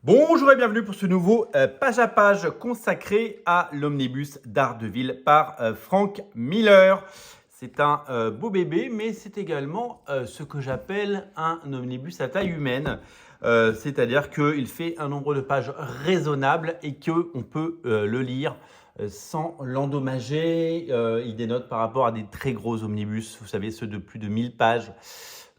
Bonjour et bienvenue pour ce nouveau page à page consacré à l'omnibus Daredevil par Frank Miller. C'est un beau bébé, mais c'est également ce que j'appelle un omnibus à taille humaine. C'est-à-dire qu'il fait un nombre de pages raisonnable et qu'on peut le lire sans l'endommager. Il dénote par rapport à des très gros omnibus, vous savez, ceux de plus de 1000 pages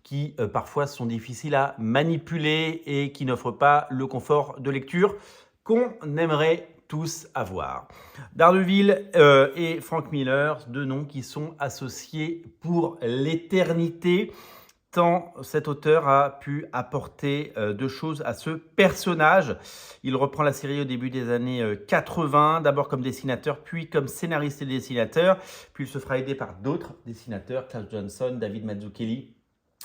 qui parfois sont difficiles à manipuler et qui n'offrent pas le confort de lecture qu'on aimerait tous avoir. Daredevil et Frank Miller, deux noms qui sont associés pour l'éternité, tant cet auteur a pu apporter de choses à ce personnage. Il reprend la série au début des années 80, d'abord comme dessinateur, puis comme scénariste et dessinateur, puis il se fera aider par d'autres dessinateurs, Klaus Johnson, David Mazzucchelli,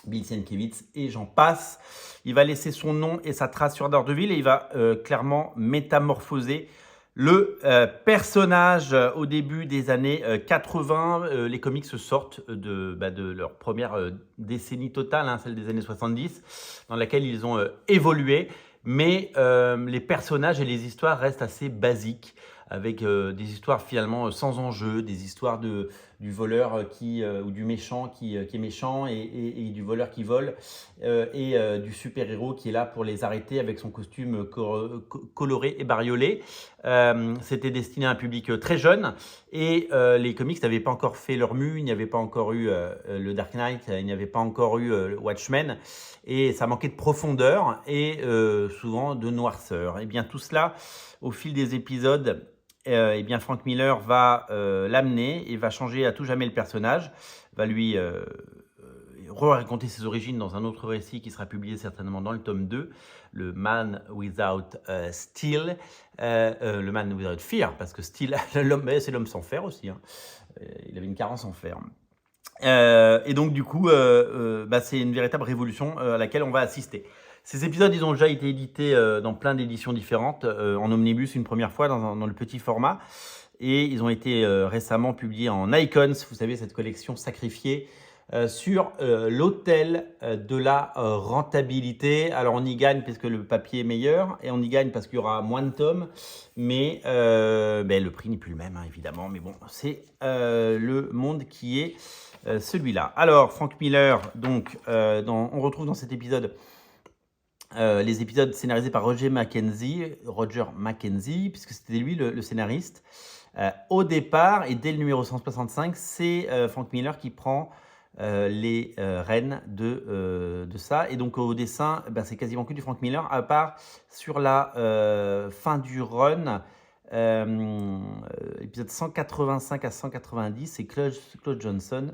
Bill Sienkiewicz et j'en passe. Il va laisser son nom et sa trace sur Daredevil et il va clairement métamorphoser le personnage au début des années 80. Les comics sortent de leur première décennie totale, celle des années 70, dans laquelle ils ont évolué. Mais les personnages et les histoires restent assez basiques, avec des histoires finalement sans enjeu, des histoires du voleur ou du méchant qui est méchant et du voleur qui vole, et du super-héros qui est là pour les arrêter avec son costume coloré et bariolé. C'était destiné à un public très jeune et les comics n'avaient pas encore fait leur mue, il n'y avait pas encore eu le Dark Knight, il n'y avait pas encore eu Watchmen et ça manquait de profondeur et souvent de noirceur. Et bien tout cela, au fil des épisodes, eh bien Frank Miller va l'amener et va changer à tout jamais le personnage, va lui raconter ses origines dans un autre récit qui sera publié certainement dans le tome 2, le Man Without Steel, le Man Without Fear, parce que Steel, c'est l'homme sans fer aussi, il avait une carence en fer. Et donc du coup, c'est une véritable révolution à laquelle on va assister. Ces épisodes, ils ont déjà été édités dans plein d'éditions différentes, en omnibus une première fois dans le petit format, et ils ont été récemment publiés en Icons, vous savez, cette collection sacrifiée sur l'autel de la rentabilité. Alors on y gagne parce que le papier est meilleur, et on y gagne parce qu'il y aura moins de tomes, mais le prix n'est plus le même, évidemment, mais bon, c'est le monde qui est celui-là. Alors, Frank Miller, donc, on retrouve dans cet épisode les épisodes scénarisés par Roger Mackenzie, puisque c'était lui le scénariste. Au départ, et dès le numéro 165, c'est Frank Miller qui prend les rênes de ça. Et donc au dessin, c'est quasiment que du Frank Miller, à part sur la fin du run, épisode 185 à 190, c'est Claude Johnson,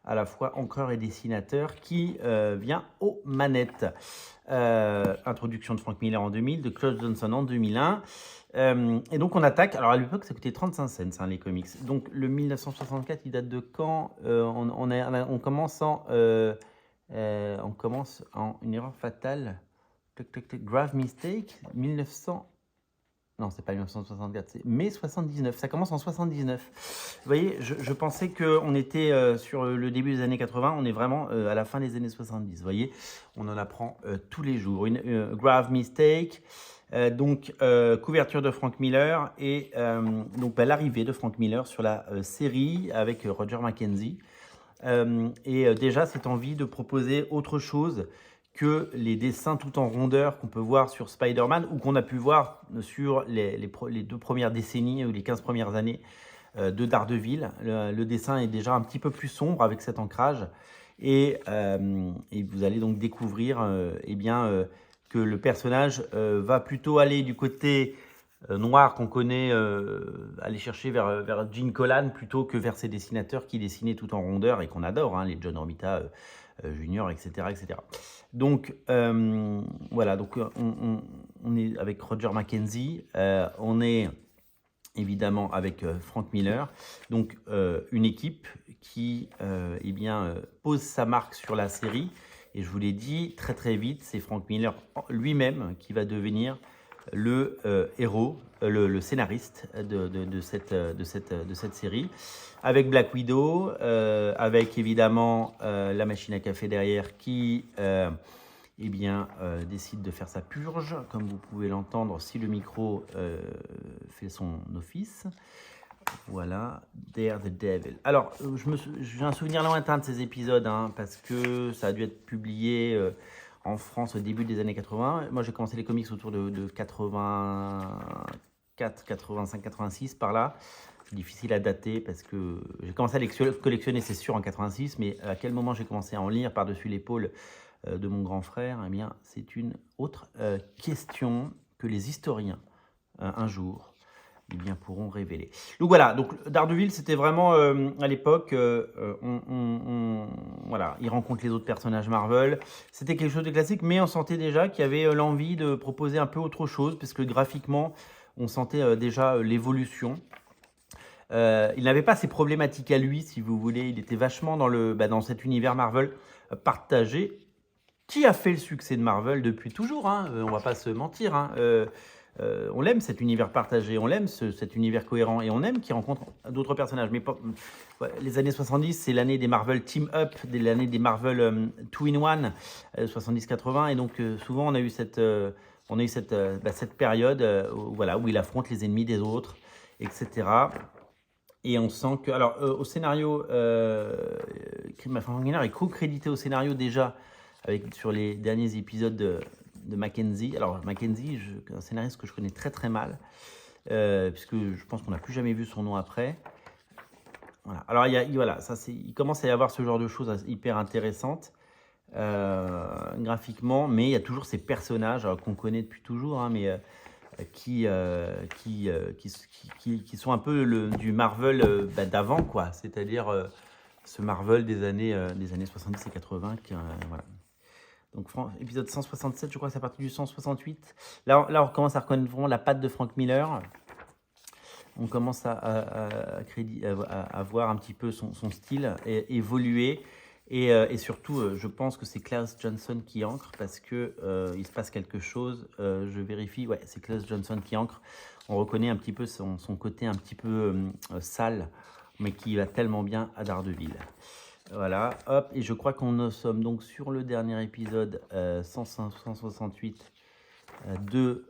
à la fois encreur et dessinateur, qui vient aux manettes. Introduction de Frank Miller en 2000, de Claude Johnson en 2001. Et donc on attaque, alors à l'époque ça coûtait 35 cents les comics, donc le 1964 il date de quand? On commence en une erreur fatale, grave mistake, 1900, non c'est pas 1964, c'est mai 79, ça commence en 79. Vous voyez, je pensais qu'on était sur le début des années 80, on est vraiment à la fin des années 70, vous voyez, on en apprend tous les jours. Une grave mistake. Couverture de Frank Miller et l'arrivée de Frank Miller sur la série avec Roger Mackenzie. Déjà cette envie de proposer autre chose que les dessins tout en rondeur qu'on peut voir sur Spider-Man ou qu'on a pu voir sur les 2 premières décennies ou les 15 premières années de Daredevil. Le dessin est déjà un petit peu plus sombre avec cet ancrage et vous allez donc découvrir que le personnage va plutôt aller du côté noir qu'on connaît, aller chercher vers Gene Colan plutôt que vers ses dessinateurs qui dessinaient tout en rondeur et qu'on adore, les John Romita Junior, etc., etc. Donc voilà, donc on est avec Roger Mackenzie, on est évidemment avec Frank Miller, donc une équipe qui pose sa marque sur la série. Et je vous l'ai dit, très très vite, c'est Frank Miller lui-même qui va devenir le héros, le scénariste de cette série, avec Black Widow, avec évidemment la machine à café derrière qui eh bien, décide de faire sa purge, comme vous pouvez l'entendre si le micro fait son office. Voilà, Dare the Devil. Alors, j'ai un souvenir lointain de ces épisodes, hein, parce que ça a dû être publié en France au début des années 80. Moi, j'ai commencé les comics autour de 84, 85, 86, par là. C'est difficile à dater parce que j'ai commencé à les collectionner, c'est sûr, en 86, mais à quel moment j'ai commencé à en lire par-dessus l'épaule de mon grand frère, eh bien, c'est une autre question que les historiens, un jour, eh bien, pourront révéler. Donc voilà, donc Daredevil, c'était vraiment à l'époque, voilà, il rencontre les autres personnages Marvel. C'était quelque chose de classique, mais on sentait déjà qu'il y avait l'envie de proposer un peu autre chose, parce que graphiquement, on sentait déjà l'évolution. Il n'avait pas ses problématiques à lui, si vous voulez. Il était vachement dans cet univers Marvel partagé, qui a fait le succès de Marvel depuis toujours, hein. On va pas se mentir, hein. On l'aime, cet univers partagé, on l'aime, cet univers cohérent, et on aime qu'il rencontre d'autres personnages. Mais les années 70, c'est l'année des Marvel Team Up, l'année des Marvel 2-in-1, 70-80, et donc souvent on a eu cette période où il affronte les ennemis des autres, etc. Et on sent que, alors au scénario, Frank Miller est co-crédité au scénario déjà sur les derniers épisodes de Mackenzie. Alors Mackenzie, un scénariste que je connais très très mal, puisque je pense qu'on n'a plus jamais vu son nom après. Voilà. Alors il commence à y avoir ce genre de choses hyper intéressantes graphiquement, mais il y a toujours ces personnages qu'on connaît depuis toujours, hein, mais qui sont un peu du Marvel d'avant, quoi. C'est-à-dire ce Marvel des années 70 et 80. Voilà. Donc, épisode 167, je crois que c'est à partir du 168. Là, on commence à reconnaître vraiment la patte de Frank Miller. On commence à voir un petit peu son style évoluer. Et surtout, je pense que c'est Klaus Johnson qui ancre, parce que il se passe quelque chose. Je vérifie, ouais, c'est Klaus Johnson qui ancre. On reconnaît un petit peu son côté un petit peu sale, mais qui va tellement bien à Daredevil. Voilà, hop, et je crois qu'on sommes donc sur le dernier épisode 168 de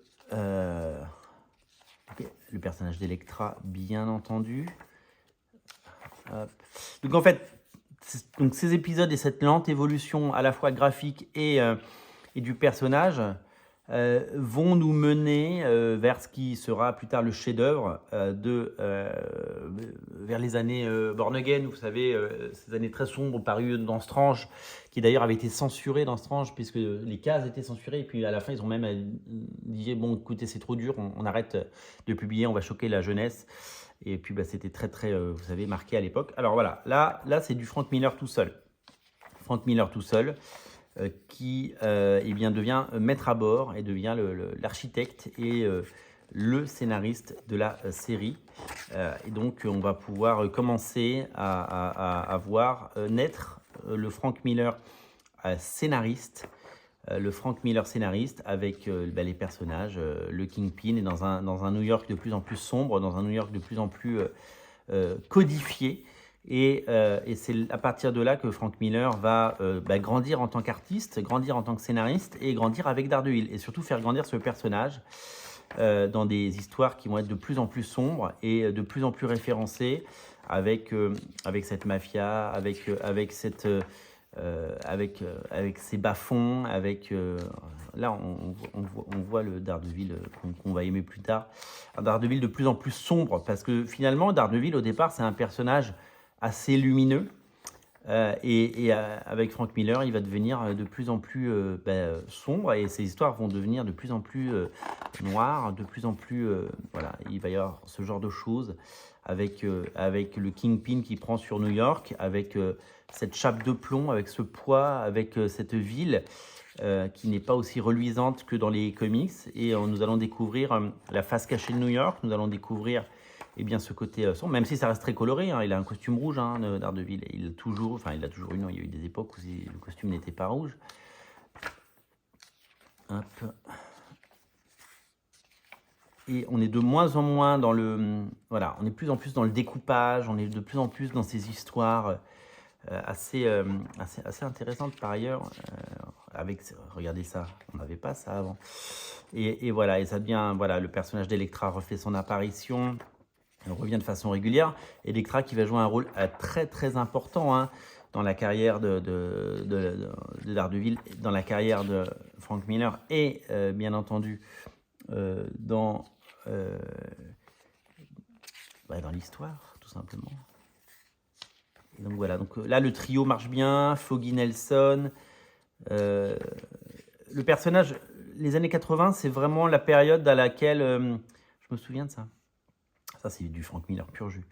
le personnage d'Electra, bien entendu. Hop. Donc en fait, ces épisodes et cette lente évolution à la fois graphique et du personnage vont nous mener vers ce qui sera plus tard le chef-d'œuvre vers les années Born Again, vous savez, ces années très sombres parues dans Strange, qui d'ailleurs avait été censuré dans Strange, puisque les cases étaient censurées, et puis à la fin ils ont même dit bon écoutez c'est trop dur, on arrête de publier, on va choquer la jeunesse. Et puis c'était très très, vous savez, marqué à l'époque. Alors voilà, là c'est du Frank Miller tout seul. Frank Miller tout seul. Qui eh bien, devient maître à bord et devient l'architecte et le scénariste de la série. Et donc, on va pouvoir commencer à voir naître le Frank Miller scénariste. Le Frank Miller scénariste avec les personnages, le Kingpin, et dans un New York de plus en plus sombre, dans un New York de plus en plus codifié. Et c'est à partir de là que Frank Miller va grandir en tant qu'artiste, grandir en tant que scénariste, et grandir avec Daredevil, et surtout faire grandir ce personnage dans des histoires qui vont être de plus en plus sombres et de plus en plus référencées, avec cette mafia, avec ses bas-fonds, là on voit le Daredevil qu'on va aimer plus tard, un Daredevil de plus en plus sombre, parce que finalement Daredevil au départ c'est un personnage assez lumineux, et avec Frank Miller il va devenir de plus en plus sombre, et ses histoires vont devenir de plus en plus noires, de plus en plus voilà, il va y avoir ce genre de choses avec le Kingpin qui prend sur New York, avec cette chape de plomb, avec ce poids, avec cette ville qui n'est pas aussi reluisante que dans les comics, et nous allons découvrir la face cachée de New York, nous allons découvrir bien, ce côté sombre, même si ça reste très coloré, hein. Il a un costume rouge, hein, Daredevil, il a toujours eu, non, il y a eu des époques où le costume n'était pas rouge. Hop. Et on est de moins en moins dans voilà, on est de plus en plus dans le découpage, on est de plus en plus dans ces histoires assez intéressantes par ailleurs. regardez ça, on n'avait pas ça avant. Et voilà, et ça devient, voilà, le personnage d'Electra refait son apparition, elle revient de façon régulière. Electra qui va jouer un rôle très très important hein, dans la carrière de Daredevil, dans la carrière de Frank Miller et bien entendu dans l'histoire, tout simplement. Et donc voilà, donc là le trio marche bien, Foggy Nelson. Le personnage, les années 80, c'est vraiment la période à laquelle, je me souviens de ça. Ça, c'est du Frank Miller pur jus.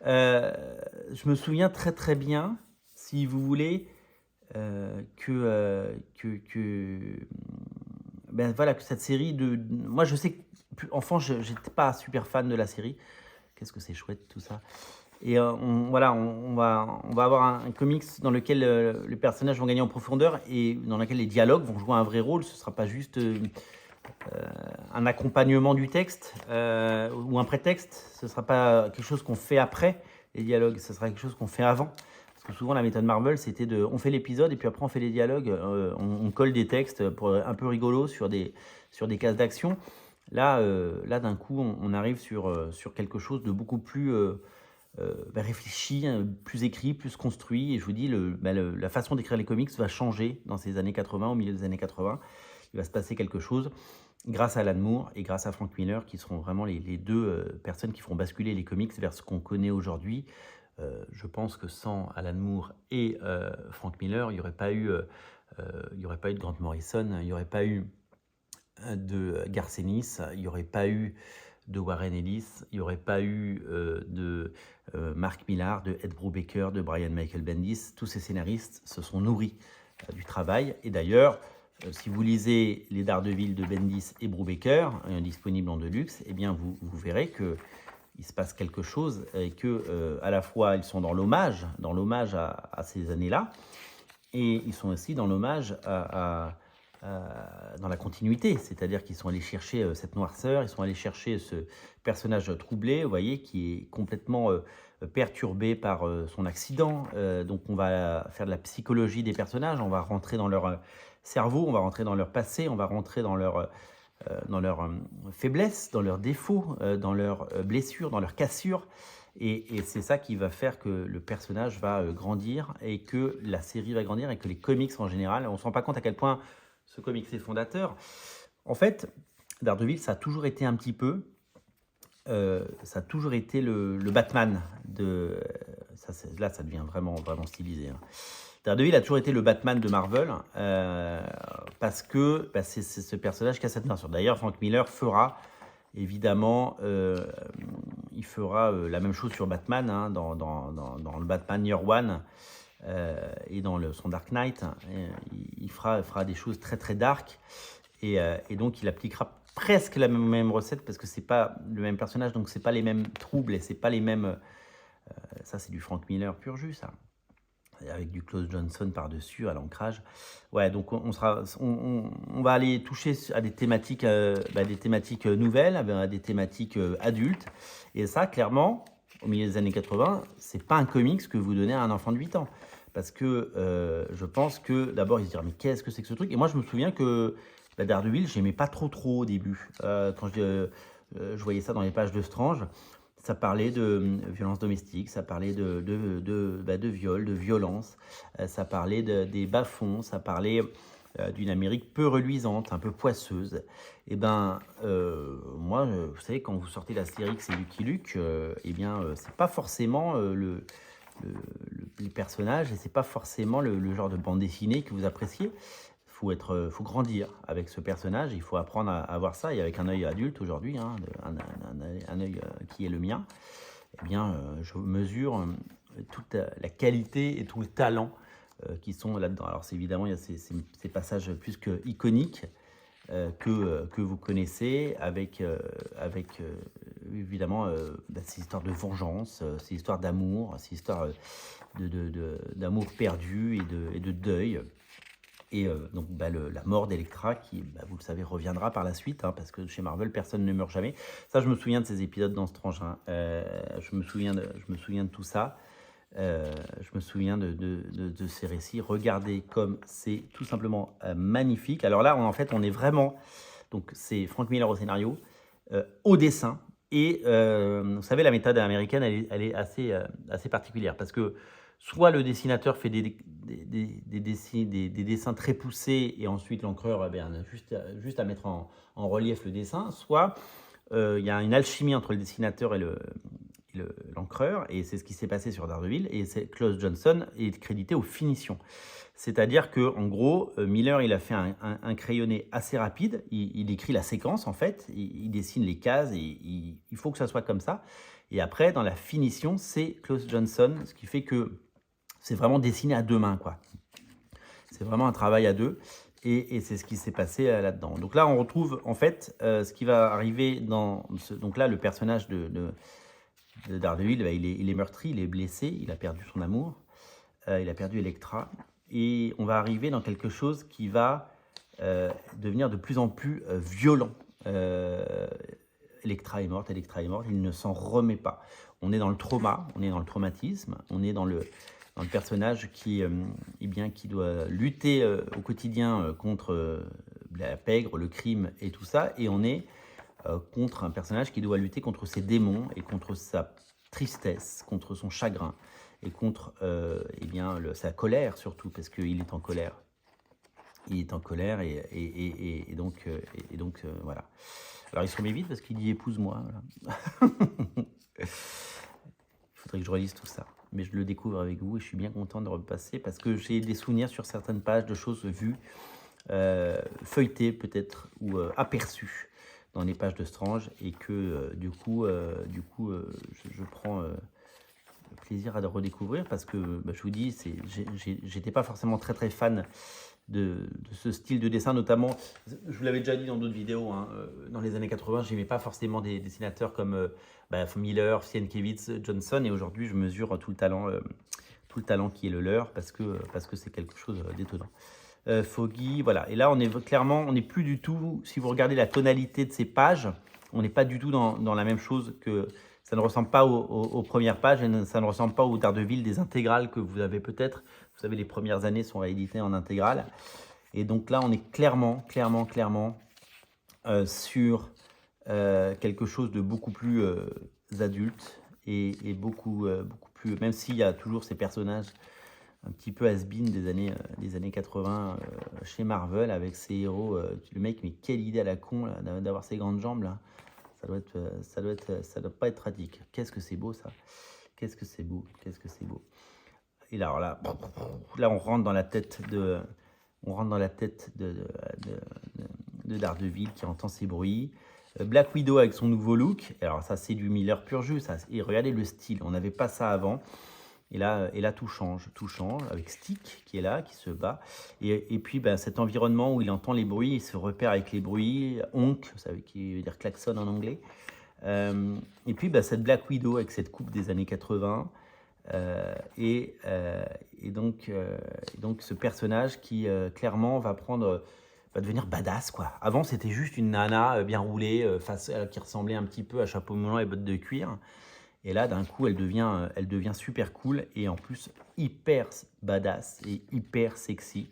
Je me souviens très très bien, si vous voulez, que cette série moi, je sais que enfant, je n'étais pas super fan de la série. Qu'est-ce que c'est chouette tout ça. Et on va avoir un comics dans lequel les personnages vont gagner en profondeur et dans lequel les dialogues vont jouer un vrai rôle. Ce ne sera pas juste un accompagnement du texte ou un prétexte. Ce ne sera pas quelque chose qu'on fait après les dialogues, ce sera quelque chose qu'on fait avant. Parce que souvent, la méthode Marvel, c'était on fait l'épisode et puis après, on fait les dialogues. On colle des textes un peu rigolos sur des cases d'action. Là, d'un coup, on arrive sur quelque chose de beaucoup plus réfléchi, plus écrit, plus construit. Et je vous dis, la façon d'écrire les comics va changer dans ces années 80, au milieu des années 80. Il va se passer quelque chose grâce à Alan Moore et grâce à Frank Miller, qui seront vraiment les deux personnes qui feront basculer les comics vers ce qu'on connaît aujourd'hui. Je pense que sans Alan Moore et Frank Miller, il n'y aurait pas eu de Grant Morrison, il n'y aurait pas eu de Garth Ennis, il n'y aurait pas eu de Warren Ellis, il n'y aurait pas eu de Mark Millar, de Ed Brubaker, de Brian Michael Bendis. Tous ces scénaristes se sont nourris du travail. Et d'ailleurs, si vous lisez les Daredevil de Bendis et Brubaker, disponibles en deluxe, eh bien vous verrez qu'il se passe quelque chose et que à la fois ils sont dans l'hommage à ces années-là, et ils sont aussi dans l'hommage dans la continuité, c'est-à-dire qu'ils sont allés chercher cette noirceur, ils sont allés chercher ce personnage troublé, vous voyez, qui est complètement perturbé par son accident. Donc on va faire de la psychologie des personnages, on va rentrer dans leur cerveau, on va rentrer dans leur passé, on va rentrer dans leur faiblesses, dans leurs défauts, dans leurs blessures, dans leurs cassures. Et c'est ça qui va faire que le personnage va grandir et que la série va grandir et que les comics en général, on ne se rend pas compte à quel point ce comics est fondateur. En fait, Daredevil, ça a toujours été un petit peu, ça a toujours été le Batman de... là, ça devient vraiment, vraiment stylisé. Hein. Daredevil a toujours été le Batman de Marvel parce que c'est ce personnage qui a cette noirceur. D'ailleurs, Frank Miller fera évidemment, il fera la même chose sur Batman hein, dans le Batman Year One et dans son Dark Knight. Il fera des choses très très dark et donc il appliquera presque la même recette parce que c'est pas le même personnage, donc c'est pas les mêmes troubles et c'est pas les mêmes. Ça, c'est du Frank Miller pur jus, ça. Avec du Klaus Johnson par-dessus, à l'ancrage. Ouais, donc on va aller toucher à des thématiques nouvelles, à des thématiques adultes. Et ça, clairement, au milieu des années 80, c'est pas un comics que vous donnez à un enfant de 8 ans. Parce que je pense que, d'abord, ils se diront, mais qu'est-ce que c'est que ce truc? Et moi, je me souviens que Daredevil, j'aimais pas trop au début. Quand je voyais ça dans les pages de Strange, ça parlait de violence domestique, ça parlait de viol, de violence, ça parlait des bas-fonds, ça parlait d'une Amérique peu reluisante, un peu poisseuse. Et ben, moi, vous savez, quand vous sortez la série que c'est Lucky Luke, c'est pas forcément le personnage et c'est pas forcément le genre de bande dessinée que vous appréciez. Faut grandir avec ce personnage, il faut apprendre à voir ça, et avec un œil adulte aujourd'hui, hein, un œil qui est le mien, eh bien, je mesure toute la qualité et tout le talent qui sont là-dedans. Alors évidemment, il y a ces passages plus que iconiques que vous connaissez, avec évidemment ces histoires de vengeance, ces histoires d'amour, ces histoires d'amour perdu et de deuil. Et donc la mort d'Electra qui, vous le savez, reviendra par la suite, hein, parce que chez Marvel, personne ne meurt jamais. Ça, je me souviens de ces épisodes dans Strange. Hein. Je me souviens de tout ça. Je me souviens de ces récits. Regardez comme c'est tout simplement magnifique. Alors là, en fait, on est vraiment... Donc, c'est Frank Miller au scénario, au dessin. Et vous savez, la méthode américaine, elle est assez particulière. Parce que soit le dessinateur fait des dessins très poussés et ensuite l'encreur a juste à mettre en relief le dessin, soit il y a une alchimie entre le dessinateur et l'encreur, et c'est ce qui s'est passé sur Daredevil, et Klaus Johnson est crédité aux finitions. C'est-à-dire que en gros, Miller, il a fait un crayonné assez rapide, il écrit la séquence en fait, il dessine les cases, et il faut que ça soit comme ça. Et après, dans la finition, c'est Klaus Johnson, ce qui fait que c'est vraiment dessiné à deux mains, quoi. C'est vraiment un travail à deux. Et c'est ce qui s'est passé là-dedans. Donc là, on retrouve en fait ce qui va arriver dans donc là, le personnage de Daredevil, il est meurtri, il est blessé, il a perdu son amour, il a perdu Elektra. Et on va arriver dans quelque chose qui va devenir de plus en plus violent. Elektra est morte, il ne s'en remet pas. On est dans le trauma, on est dans le traumatisme, on est dans le personnage qui doit lutter au quotidien contre la pègre, le crime et tout ça. Et on est contre un personnage qui doit lutter contre ses démons et contre sa tristesse, contre son chagrin et contre sa colère surtout, parce qu'il est en colère. Il est en colère et donc voilà. Alors il se remet vite parce qu'il dit épouse-moi. Voilà. Il faudrait que je relise tout ça. Mais je le découvre avec vous et je suis bien content de repasser parce que j'ai des souvenirs sur certaines pages de choses vues, feuilletées peut-être ou aperçues dans les pages de Strange, et que du coup, je prends plaisir à le redécouvrir parce que je vous dis, j'étais pas forcément très fan de ce style de dessin, notamment, je vous l'avais déjà dit dans d'autres vidéos, hein, dans les années 80, j'aimais pas forcément des dessinateurs comme Miller, Sienkiewicz, Johnson, et aujourd'hui je mesure tout le talent qui est le leur parce que c'est quelque chose d'étonnant. Foggy, voilà. Et là, on n'est plus du tout, si vous regardez la tonalité de ces pages, on n'est pas du tout dans la même chose que... Ça ne ressemble pas aux premières pages et ça ne ressemble pas au Daredevil des intégrales que vous avez peut-être. Vous savez, les premières années sont rééditées en intégrale. Et donc là, on est clairement sur quelque chose de beaucoup plus adulte et beaucoup plus... Même s'il y a toujours ces personnages un petit peu has-been des années 80 chez Marvel avec ses héros. Le mec, mais quelle idée à la con d'avoir ses grandes jambes là. Ça doit pas être pratique. Qu'est-ce que c'est beau ça. Qu'est-ce que c'est beau. Et là, on rentre dans la tête de Daredevil qui entend ces bruits. Black Widow avec son nouveau look. Alors ça, c'est du Miller pur jus. Ça. Et regardez le style. On n'avait pas ça avant. Et là, tout change avec Stick qui est là, qui se bat. Et puis, cet environnement où il entend les bruits, il se repère avec les bruits. Honk, ça veut dire klaxon en anglais. Et puis, cette Black Widow avec cette coupe des années 80. Et donc, ce personnage qui, clairement, va devenir badass, quoi. Avant, c'était juste une nana bien roulée, qui ressemblait un petit peu à chapeau melon et bottes de cuir. Et là, d'un coup, elle devient super cool et en plus hyper badass et hyper sexy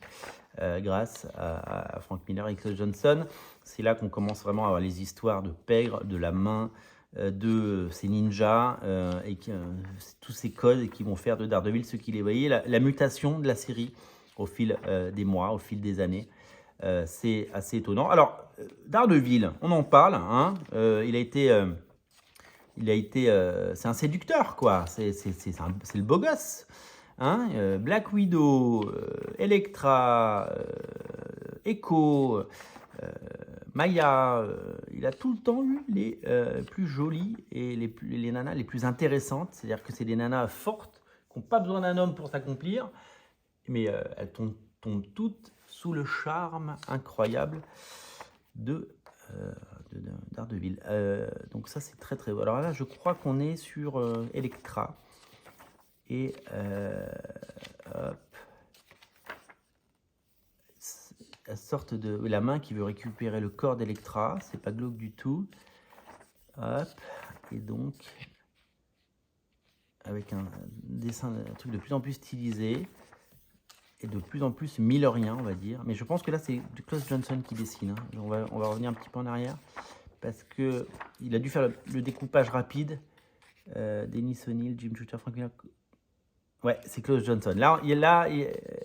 grâce à Frank Miller et Klaus Johnson. C'est là qu'on commence vraiment à avoir les histoires de pègre, de la main, de ces ninjas et tous ces codes qui vont faire de Daredevil ce qu'il est. Vous voyez, la mutation de la série au fil des mois, au fil des années. C'est assez étonnant. Alors, Daredevil, on en parle. Hein, c'est un séducteur, quoi. C'est le beau gosse. Hein, Black Widow, Elektra, Echo, Maya. Il a tout le temps eu les plus jolies et les nanas les plus intéressantes. C'est-à-dire que c'est des nanas fortes qui n'ont pas besoin d'un homme pour s'accomplir. Mais elles tombent toutes sous le charme incroyable de Daredevil. Donc ça, c'est très très beau. Alors là, je crois qu'on est sur Elektra. Et hop. La sorte de la main qui veut récupérer le corps d'Elektra. C'est pas glauque du tout. Hop. Et donc... avec un dessin, un truc de plus en plus stylisé et de plus en plus millerien, on va dire. Mais je pense que là, c'est Klaus Johnson qui dessine. Hein. On va revenir un petit peu en arrière parce qu'il a dû faire le découpage rapide. Dennis O'Neill, Jim Shooter, Frank Miller. Ouais, c'est Klaus Johnson. Là,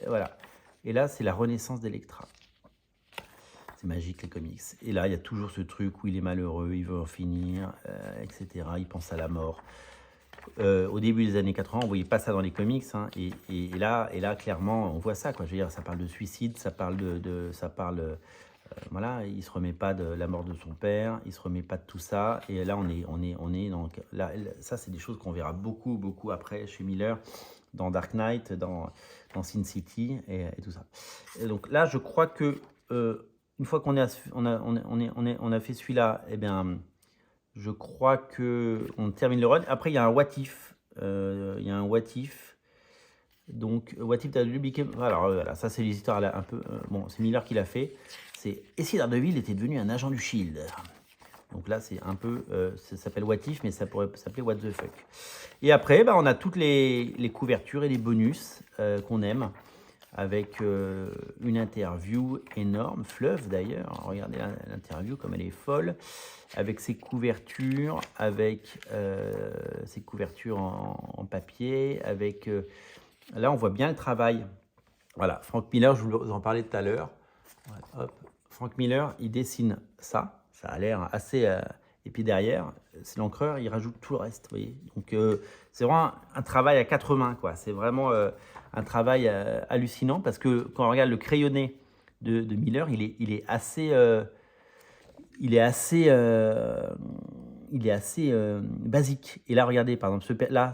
voilà. Et là, c'est la renaissance d'Electra. C'est magique, les comics. Et là, il y a toujours ce truc où il est malheureux, il veut en finir, etc. Il pense à la mort. Au début des années 80, on ne voyait pas ça dans les comics. Hein, et là, clairement, on voit ça. Quoi. Je veux dire, ça parle de suicide, ça parle voilà, il ne se remet pas de la mort de son père, il ne se remet pas de tout ça. Et là, on est dans... Là, ça, c'est des choses qu'on verra beaucoup, beaucoup après chez Miller, dans Dark Knight, dans Sin City et tout ça. Et donc là, je crois que une fois qu'on a fait celui-là, eh bien, je crois qu'on termine le run. Après, il y a un what if. Donc, what if Daredevil became... Alors, voilà, ça, c'est les histoires là, un peu... bon, c'est Miller qui l'a fait. C'est « Et si Daredevil était devenu un agent du S.H.I.E.L.D. » Donc là, c'est un peu... ça s'appelle what if, mais ça pourrait s'appeler what the fuck. Et après, bah, on a toutes les couvertures et les bonus qu'on aime, avec une interview énorme, fleuve d'ailleurs, regardez l'interview comme elle est folle, avec ses couvertures, en papier, avec... là, on voit bien le travail. Voilà, Frank Miller, je vous en parlais tout à l'heure. Ouais, hop. Frank Miller, il dessine ça a l'air assez... et puis derrière, c'est l'encreur, il rajoute tout le reste, vous voyez. Donc, c'est vraiment un travail à quatre mains, quoi. C'est vraiment... un travail hallucinant parce que quand on regarde le crayonné de Miller, il est assez basique. Et là, regardez, par exemple,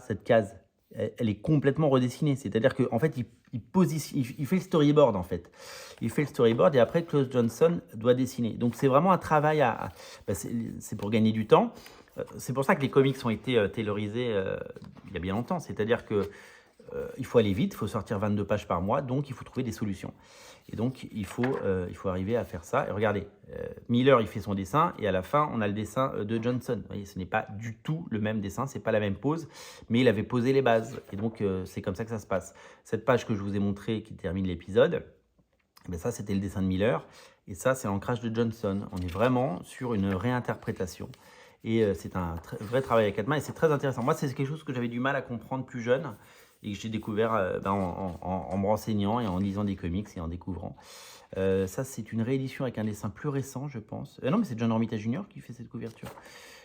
cette case, elle est complètement redessinée. C'est-à-dire qu'en fait, il fait le storyboard, en fait. Il fait le storyboard et après, Klaus Johnson doit dessiner. Donc, c'est vraiment un travail c'est pour gagner du temps. C'est pour ça que les comics ont été taylorisés il y a bien longtemps. C'est-à-dire que il faut aller vite, il faut sortir 22 pages par mois, donc il faut trouver des solutions. Et donc, il faut arriver à faire ça. Et regardez, Miller, il fait son dessin, et à la fin, on a le dessin de Johnson. Vous voyez, ce n'est pas du tout le même dessin, ce n'est pas la même pose, mais il avait posé les bases. Et donc, c'est comme ça que ça se passe. Cette page que je vous ai montrée, qui termine l'épisode, ben ça, c'était le dessin de Miller, et ça, c'est l'ancrage de Johnson. On est vraiment sur une réinterprétation. Et c'est un vrai travail à quatre mains, et c'est très intéressant. Moi, c'est quelque chose que j'avais du mal à comprendre plus jeune, et que j'ai découvert en me renseignant et en lisant des comics et en découvrant. Ça, c'est une réédition avec un dessin plus récent, je pense. Non, mais c'est John Romita Jr. qui fait cette couverture.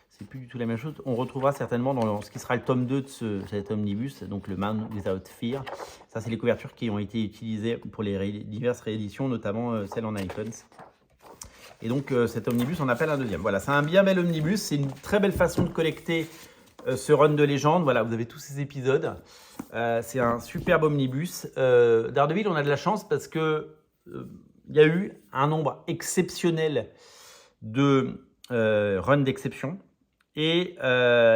C'est plus du tout la même chose. On retrouvera certainement dans ce qui sera le tome 2 de cet omnibus, donc le Man Without Fear. Ça, c'est les couvertures qui ont été utilisées pour les diverses rééditions, notamment celle en Icons. Et donc, cet omnibus, on appelle un deuxième. Voilà, c'est un bien bel omnibus. C'est une très belle façon de collecter ce run de légende. Voilà, vous avez tous ces épisodes. C'est un superbe omnibus. Daredevil, on a de la chance parce que il y a eu un nombre exceptionnel de runs d'exception. Et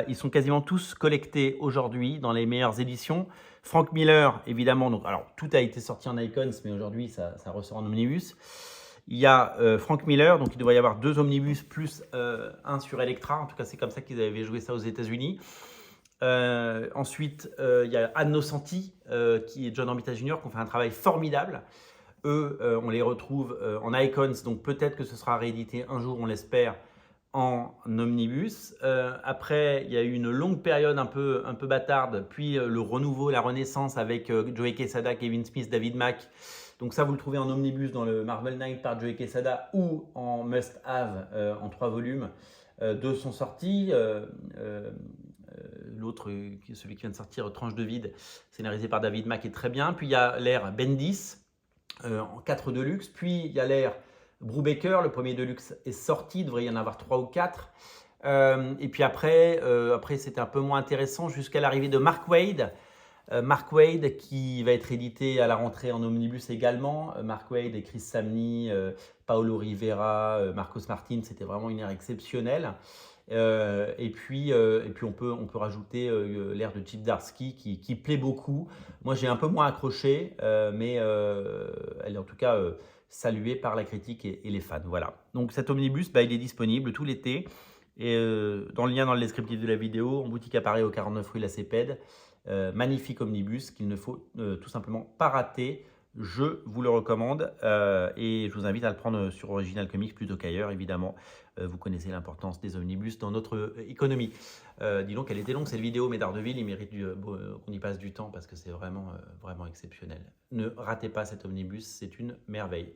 ils sont quasiment tous collectés aujourd'hui dans les meilleures éditions. Frank Miller, évidemment. Donc, alors, tout a été sorti en Icons, mais aujourd'hui, ça ressort en omnibus. Il y a Frank Miller, donc il devrait y avoir 2 omnibus plus un sur Electra. En tout cas, c'est comme ça qu'ils avaient joué ça aux États-Unis. Ensuite, il y a Anne Nocenti, qui est John Romita Jr., qui ont fait un travail formidable. Eux, on les retrouve en Icons, donc peut-être que ce sera réédité un jour, on l'espère, en omnibus. Après, il y a eu une longue période un peu bâtarde, puis le renouveau, la renaissance avec Joe Quesada, Kevin Smith, David Mack. Donc ça, vous le trouvez en omnibus dans le Marvel Knight par Joe Quesada ou en must-have en 3 volumes. 2 sont sortis. L'autre, celui qui vient de sortir, Tranche de vide, scénarisé par David Mack, est très bien. Puis il y a l'ère Bendis en 4 Deluxe. Puis il y a l'ère Brubaker, le premier Deluxe est sorti, il devrait y en avoir 3 ou 4. Et puis après c'était un peu moins intéressant jusqu'à l'arrivée de Mark Waid. Mark Waid qui va être édité à la rentrée en omnibus également. Mark Waid et Chris Samney, Paolo Rivera, Marcos Martin, c'était vraiment une ère exceptionnelle. Et puis on peut rajouter l'ère de Chip Zdarsky qui plaît beaucoup. Moi j'ai un peu moins accroché, mais elle est en tout cas saluée par la critique et les fans. Voilà. Donc cet omnibus, il est disponible tout l'été. Et dans le lien dans le descriptif de la vidéo, en boutique à Paris au 49 rue La Cépède. magnifique omnibus qu'il ne faut tout simplement pas rater. Je vous le recommande et je vous invite à le prendre sur Original Comics plutôt qu'ailleurs, évidemment. Vous connaissez l'importance des omnibus dans notre économie. Dis donc, elle était longue cette vidéo, mais Daredevil, il mérite qu'on y passe du temps parce que c'est vraiment, vraiment exceptionnel. Ne ratez pas cet omnibus, c'est une merveille.